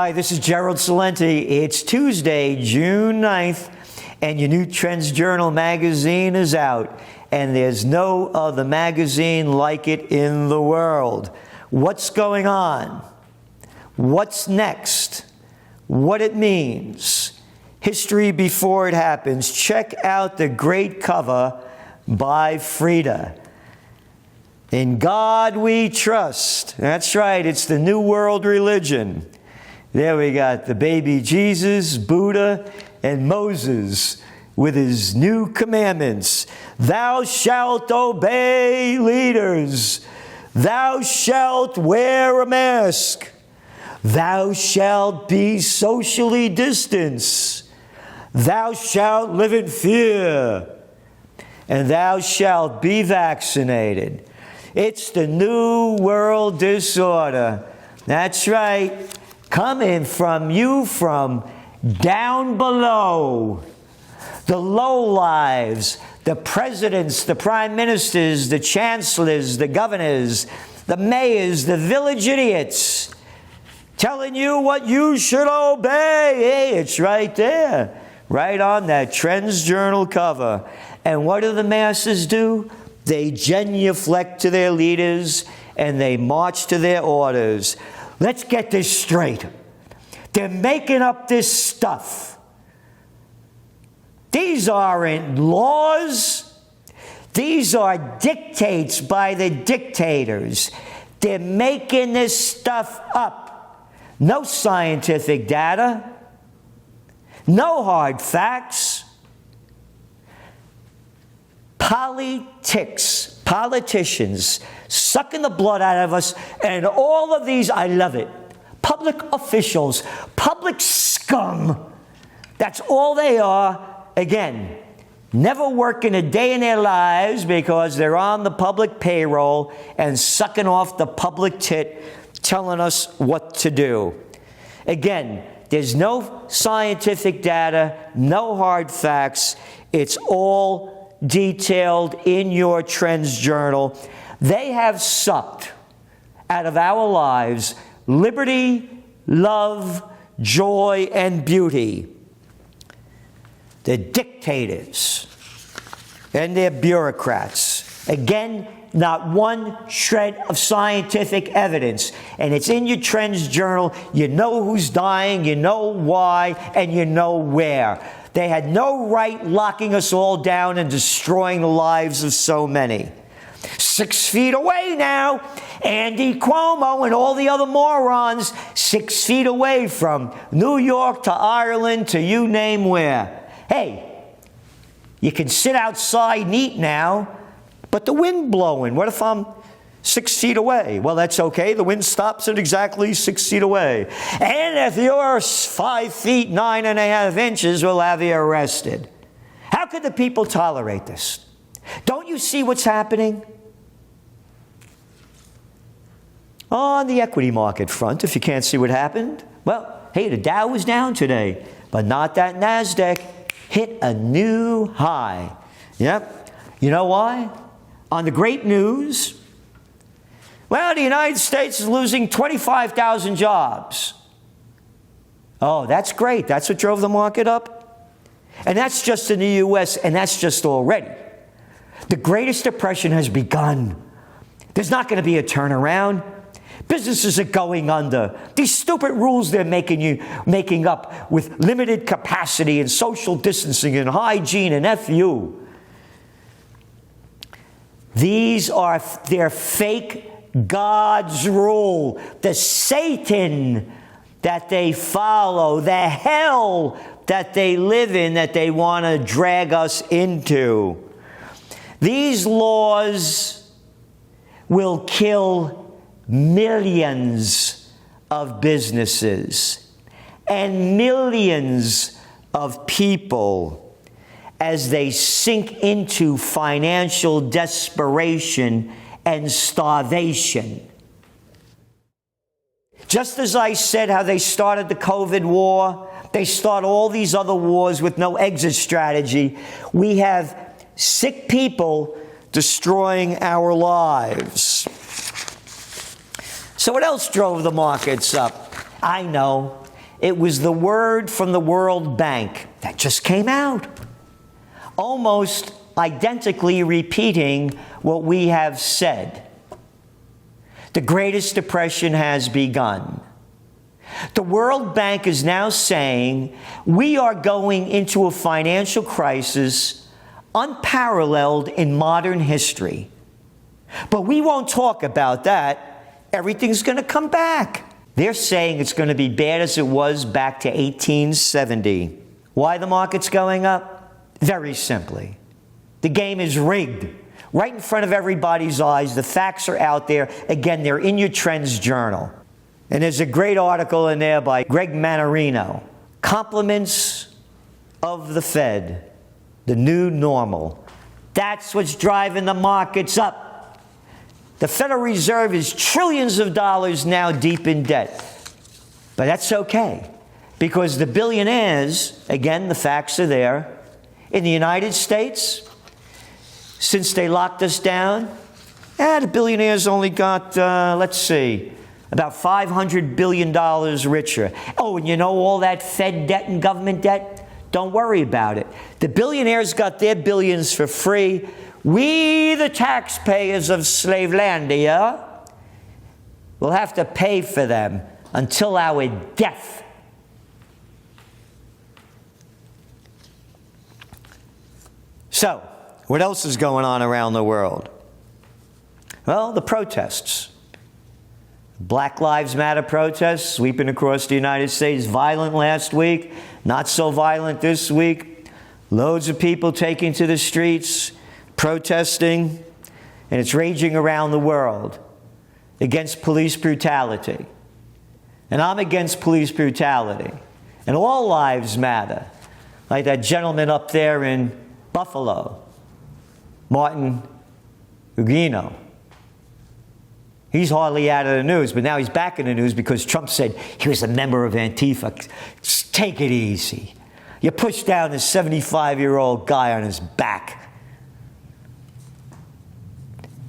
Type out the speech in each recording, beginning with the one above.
Hi, this is Gerald Celente. It's Tuesday, June 9th, and your new Trends Journal magazine is out. And there's no other magazine like it in the world. What's going on? What's next? What it means? History before it happens. Check out the great cover by Frida. In God we trust. That's right, it's the New World religion. There we got the baby Jesus, Buddha, and Moses with his new commandments. Thou shalt obey leaders. Thou shalt wear a mask. Thou shalt be socially distanced. Thou shalt live in fear. And thou shalt be vaccinated. It's the New World disorder. That's right. Coming from you from down below. The lowlives, the presidents, the prime ministers, the chancellors, the governors, the mayors, the village idiots, telling you what you should obey. Hey, it's right there, right on that Trends Journal cover. And what do the masses do? They genuflect to their leaders and they march to their orders. Let's get this straight. They're making up this stuff. These aren't laws. These are dictates by the dictators. They're making this stuff up. No scientific data. No hard facts. Politicians sucking the blood out of us, and all of these, I love it. Public officials, public scum. That's all they are. Again, never working a day in their lives because they're on the public payroll and sucking off the public tit, telling us what to do. Again, there's no scientific data, no hard facts. It's all detailed in your Trends Journal. They have sucked out of our lives liberty, love, joy, and beauty. The dictators and their bureaucrats. Again, not one shred of scientific evidence. And it's in your Trends Journal. You know who's dying, you know why, and you know where. They had no right locking us all down and destroying the lives of so many. 6 feet away now, Andy Cuomo and all the other morons, 6 feet away from New York to Ireland to you name where. Hey, you can sit outside and eat now, but the wind blowing. What if I'm 6 feet away? Well, that's okay. The wind stops at exactly 6 feet away. And if you're 5 feet 9.5 inches, we'll have you arrested. How could the people tolerate this? Don't you see what's happening? On the equity market front, if you can't see what happened, well, hey, the Dow was down today, but not that NASDAQ hit a new high. Yep. You know why? On the great news, well, the United States is losing 25,000 jobs. Oh, that's great. That's what drove the market up. And that's just in the U.S., and that's just already. The Greatest Depression has begun. There's not going to be a turnaround. Businesses are going under. These stupid rules they're making up with limited capacity and social distancing and hygiene and FU. These are their fake God's rule, the Satan that they follow, the hell that they live in that they want to drag us into. These laws will kill millions of businesses and millions of people as they sink into financial desperation and starvation. Just as I said how they started the COVID war, they start all these other wars with no exit strategy. We have sick people destroying our lives. So what else drove the markets up? I know. it was the word from the World Bank that just came out, almost identically repeating what we have said. The Greatest Depression has begun. The World Bank is now saying we are going into a financial crisis unparalleled in modern history. But we won't talk about that. Everything's going to come back. They're saying it's going to be bad as it was back to 1870. Why the market's going up? Very simply. The game is rigged. Right in front of everybody's eyes. The facts are out there. Again, they're in your Trends Journal. And there's a great article in there by Greg Mannarino. Compliments of the Fed. The new normal. That's what's driving the markets up. The Federal Reserve is trillions of dollars now deep in debt. But that's okay. Because the billionaires, again, the facts are there, in the United States, since they locked us down, the billionaires only got, let's see, about $500 billion richer. Oh, and you know all that Fed debt and government debt? Don't worry about it. The billionaires got their billions for free. We, the taxpayers of Slavelandia, will have to pay for them until our death. So, what else is going on around the world? Well, the protests. Black Lives Matter protests sweeping across the United States. Violent last week, not so violent this week. Loads of people taking to the streets, protesting, and it's raging around the world against police brutality. And I'm against police brutality. And all lives matter. Like that gentleman up there in Buffalo, Martin Gugino. He's hardly out of the news, but now he's back in the news because Trump said he was a member of Antifa. Just take it easy. You push down this 75-year-old guy on his back.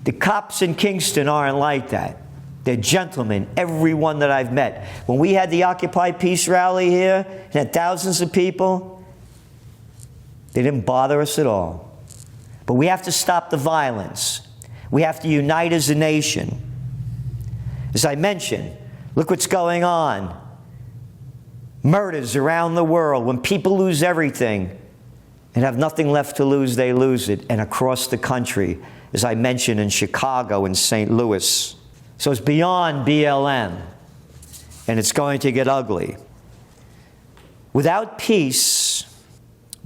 The cops in Kingston aren't like that. They're gentlemen, everyone that I've met. When we had the Occupy Peace rally here, and had thousands of people, they didn't bother us at all. But we have to stop the violence. We have to unite as a nation. As I mentioned, look what's going on. Murders around the world. When people lose everything and have nothing left to lose, they lose it. And across the country, as I mentioned, in Chicago and St. Louis. So it's beyond BLM. And it's going to get ugly. Without peace,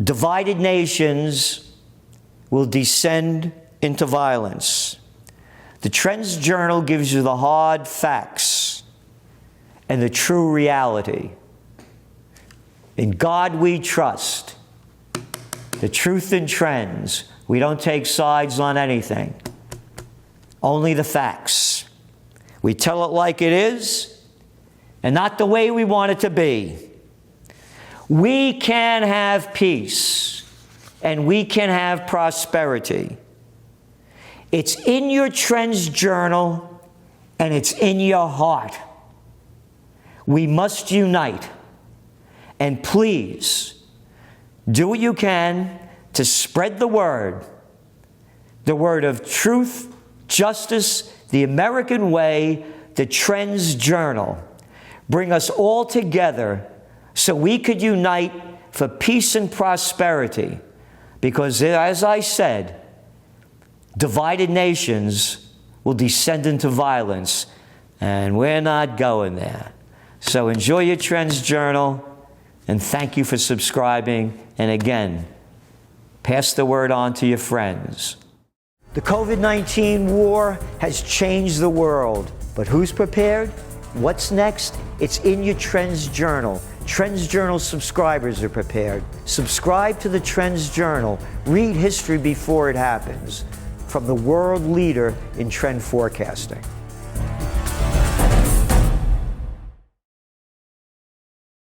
divided nations will descend into violence. The Trends Journal gives you the hard facts and the true reality. In God we trust. The truth in Trends. We don't take sides on anything. Only the facts. We tell it like it is and not the way we want it to be. We can have peace and we can have prosperity. It's in your Trends Journal, and it's in your heart. We must unite. And please, do what you can to spread the word of truth, justice, the American way, the Trends Journal. Bring us all together so we could unite for peace and prosperity. Because, as I said, divided nations will descend into violence, and we're not going there. So enjoy your Trends Journal, and thank you for subscribing. And again, pass the word on to your friends. The COVID-19 war has changed the world, but who's prepared? What's next? It's in your Trends Journal. Trends Journal subscribers are prepared. Subscribe to the Trends Journal. Read history before it happens. From the world leader in trend forecasting.